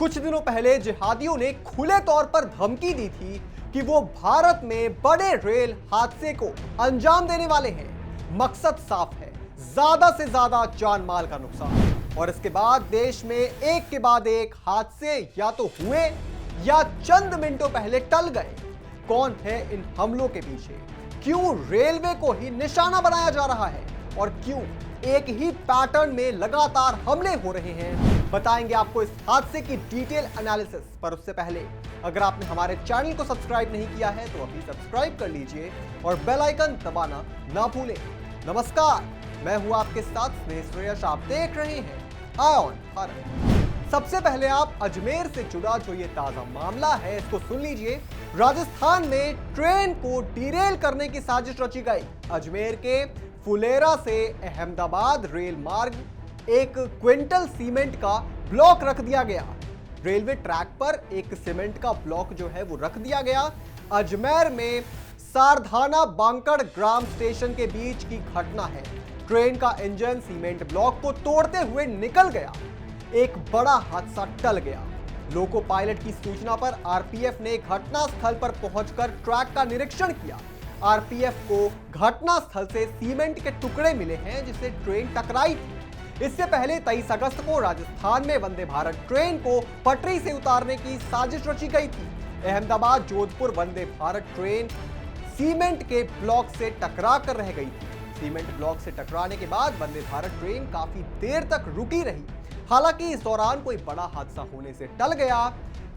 कुछ दिनों पहले जिहादियों ने खुले तौर पर धमकी दी थी कि वो भारत में बड़े रेल हादसे को अंजाम देने वाले हैं। मकसद साफ है, ज्यादा से ज्यादा जान माल का नुकसान। और इसके बाद देश में एक के बाद एक हादसे या तो हुए या चंद मिनटों पहले टल गए। कौन है इन हमलों के पीछे? क्यों रेलवे को ही निशाना बनाया जा रहा है और क्यों एक ही पैटर्न में लगातार हमले हो रहे हैं? बताएंगे आपको इस हादसे की डिटेल एनालिसिस। पर उससे पहले अगर आपने हमारे चैनल को सब्सक्राइब नहीं किया है तो अभी सब्सक्राइब कर लीजिए और बेल आइकन दबाना ना भूलें। नमस्कार, मैं हूं आपके साथ स्नेह सुरेश। आप देख रहे हैं आयॉन भारत। सबसे पहले आप अजमेर से जुड़ा जो ये ताजा मामला है इसको सुन लीजिए। राजस्थान में ट्रेन को डिरेल करने की साजिश रची गई। अजमेर के फुलेरा से अहमदाबाद रेल मार्ग एक क्विंटल सीमेंट का ब्लॉक रख दिया गया। रेलवे ट्रैक पर एक सीमेंट का ब्लॉक जो है वो रख दिया गया। अजमेर में सारधाना बांकड़ ग्राम स्टेशन के बीच की घटना है। ट्रेन का इंजन सीमेंट ब्लॉक को तोड़ते हुए निकल गया। एक बड़ा हादसा टल गया। लोको पायलट की सूचना पर आरपीएफ ने घटनास्थल पर पहुंचकर ट्रैक का निरीक्षण किया। आरपीएफ को घटनास्थल से सीमेंट के टुकड़े मिले हैं जिसे ट्रेन टकराई थी। इससे पहले 23 अगस्त को राजस्थान में वंदे भारत ट्रेन को पटरी से उतारने की साजिश रची गई थी। अहमदाबाद जोधपुर वंदे भारत ट्रेन सीमेंट के ब्लॉक से टकरा कर रह गई थी। सीमेंट ब्लॉक से टकराने के बाद वंदे भारत ट्रेन काफी देर तक रुकी रही। हालांकि इस दौरान कोई बड़ा हादसा होने से टल गया।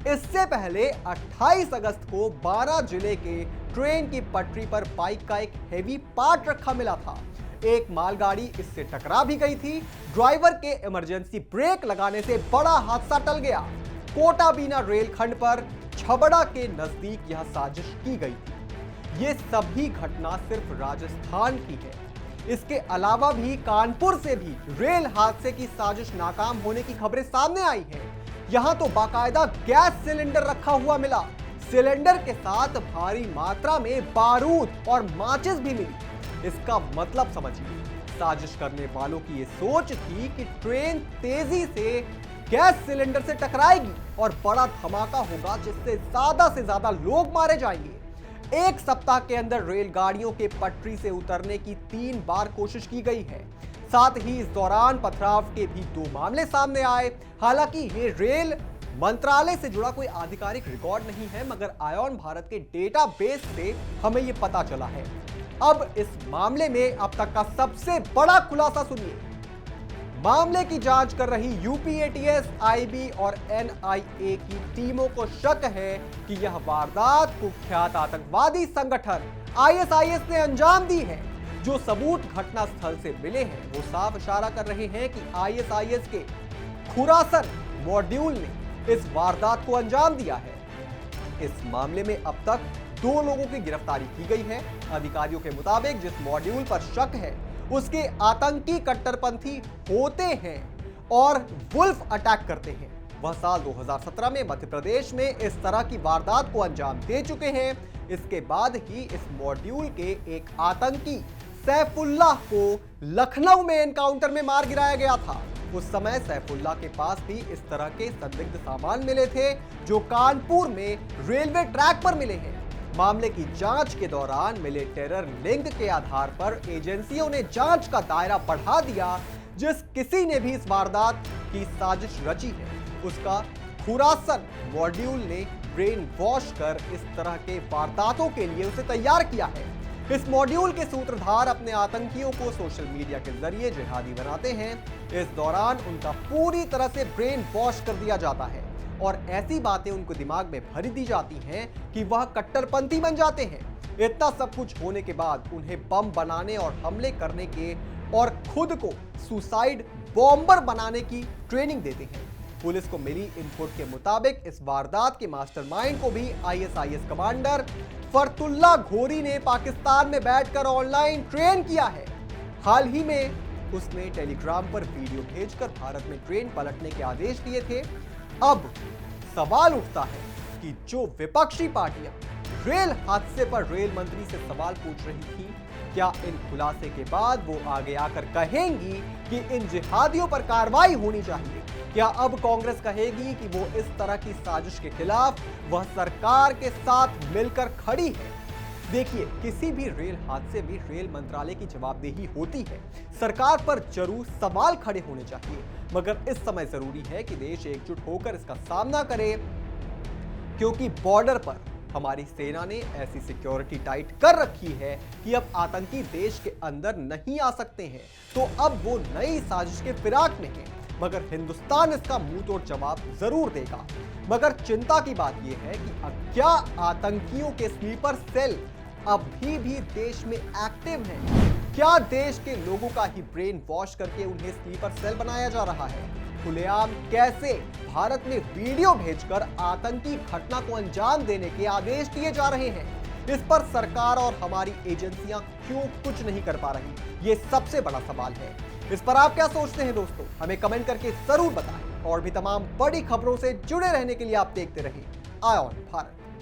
इससे पहले 28 अगस्त को 12 जिले के ट्रेन की पटरी पर बाइक का एक हेवी पार्ट रखा मिला था। एक मालगाड़ी इससे टकरा भी गई थी। ड्राइवर के इमरजेंसी ब्रेक लगाने से बड़ा हादसा टल गया। कोटा बीना रेलखंड पर छबड़ा के नजदीक यह साजिश की गई थी। ये सभी घटना सिर्फ राजस्थान की है। इसके अलावा भी कानपुर से भी रेल हादसे की साजिश नाकाम होने की खबरें सामने आई हैं। यहां तो बाकायदा गैस सिलेंडर रखा हुआ मिला। सिलेंडर के साथ भारी मात्रा में बारूद और माचिस भी मिली। इसका मतलब समझिए, साजिश करने वालों की ये सोच थी कि ट्रेन तेजी से गैस सिलेंडर से टकराएगी और बड़ा धमाका होगा जिससे ज्यादा से ज्यादा लोग मारे जाएंगे। एक सप्ताह के अंदर रेलगाड़ियों के पटरी से उतरने की 3 बार कोशिश की गई है। साथ ही इस दौरान पथराव के भी 2 मामले सामने आए। हालांकि ये रेल मंत्रालय से जुड़ा कोई आधिकारिक रिकॉर्ड नहीं है, मगर आयॉन भारत के डेटाबेस से हमें ये पता चला है। अब इस मामले में अब तक का सबसे बड़ा खुलासा सुनिए। मामले की जांच कर रही यूपी एटीएस, आईबी और एनआईए की टीमों को शक है कि यह वारदात कुख्यात आतंकवादी संगठन आईएसआईएस ने अंजाम दी है। जो सबूत घटनास्थल से मिले हैं वो साफ इशारा कर रहे हैं कि आईएसआईएस के खुरासन मॉड्यूल ने इस वारदात को अंजाम दिया है। इस मामले में अब तक 2 लोगों की गिरफ्तारी की गई है। अधिकारियों के मुताबिक जिस मॉड्यूल पर शक है उसके आतंकी कट्टरपंथी होते हैं और वुल्फ अटैक करते हैं। वह साल 2017 में मध्य प्रदेश में इस तरह की वारदात को अंजाम दे चुके हैं। इसके बाद ही इस मॉड्यूल के एक आतंकी सैफुल्लाह को लखनऊ में एनकाउंटर में मार गिराया गया था। उस समय सैफुल्लाह के पास भी इस तरह के संदिग्ध सामान मिले थे जो कानपुर में रेलवे ट्रैक पर मिले हैं। मामले की जांच के दौरान मिले टेरर लिंक के आधार पर एजेंसियों ने जांच का दायरा बढ़ा दिया। जिस किसी ने भी इस वारदात की साजिश रची है उसका खुरासन मॉड्यूल ने ब्रेन वॉश कर इस तरह के वारदातों के लिए उसे तैयार किया है। इस मॉड्यूल के सूत्रधार अपने आतंकियों को सोशल मीडिया के जरिए जिहादी बनाते हैं। इस दौरान उनका पूरी तरह से ब्रेन वॉश कर दिया जाता है और ऐसी बातें उनको दिमाग में भरी दी जाती हैं कि वह कट्टरपंथी बन जाते हैं। इतना सब कुछ होने के बाद उन्हें बम बनाने और हमले करने के और खुद को सुसाइड बॉम्बर बनाने की ट्रेनिंग देते हैं। पुलिस को मिली इनपुट के मुताबिक इस वारदात के मास्टरमाइंड को भी आईएसआईएस कमांडर फरतुल्ला घोरी ने पाकिस्तान में बैठकर ऑनलाइन ट्रेन किया है। हाल ही में उसने टेलीग्राम पर वीडियो भेजकर भारत में ट्रेन पलटने के आदेश दिए थे। अब सवाल उठता है कि जो विपक्षी पार्टियां रेल हादसे पर रेल मंत्री से सवाल पूछ रही थी, क्या इन खुलासे के बाद वो आगे आकर कहेंगी कि इन जिहादियों पर कार्रवाई होनी चाहिए? क्या अब कांग्रेस कहेगी कि वो इस तरह की साजिश के खिलाफ वह सरकार के साथ मिलकर खड़ी है? देखिए, किसी भी रेल हादसे में रेल मंत्रालय की जवाबदेही होती है। सरकार पर जरूर सवाल खड़े होने चाहिए, मगर इस समय जरूरी है कि देश एकजुट होकर इसका सामना करे, क्योंकि बॉर्डर पर हमारी सेना ने ऐसी सिक्योरिटी टाइट कर रखी है कि अब आतंकी देश के अंदर नहीं आ सकते हैं। तो अब वो नई साजिश के फिराक में है, मगर हिंदुस्तान इसका मुंहतोड़ जवाब जरूर देगा। मगर चिंता की बात यह है कि अब क्या आतंकियों के स्लीपर सेल अभी भी देश में एक्टिव हैं? क्या देश के लोगों का ही ब्रेन वॉश करके उन्हें स्लीपर सेल बनाया जा रहा है? खुलेआम कैसे भारत में वीडियो भेजकर आतंकी घटना को अंजाम देने के आदेश दिए जा रहे हैं? इस पर सरकार और हमारी एजेंसियां क्यों कुछ नहीं कर पा रही? ये सबसे बड़ा सवाल है। इस पर आप क्या सोचते हैं दोस्तों? हमें कमेंट करके जरूर बताएं। और भी तमाम बड़ी खबरों से जुड़े रहने के लिए आप देखते रहिए आय ऑन भारत।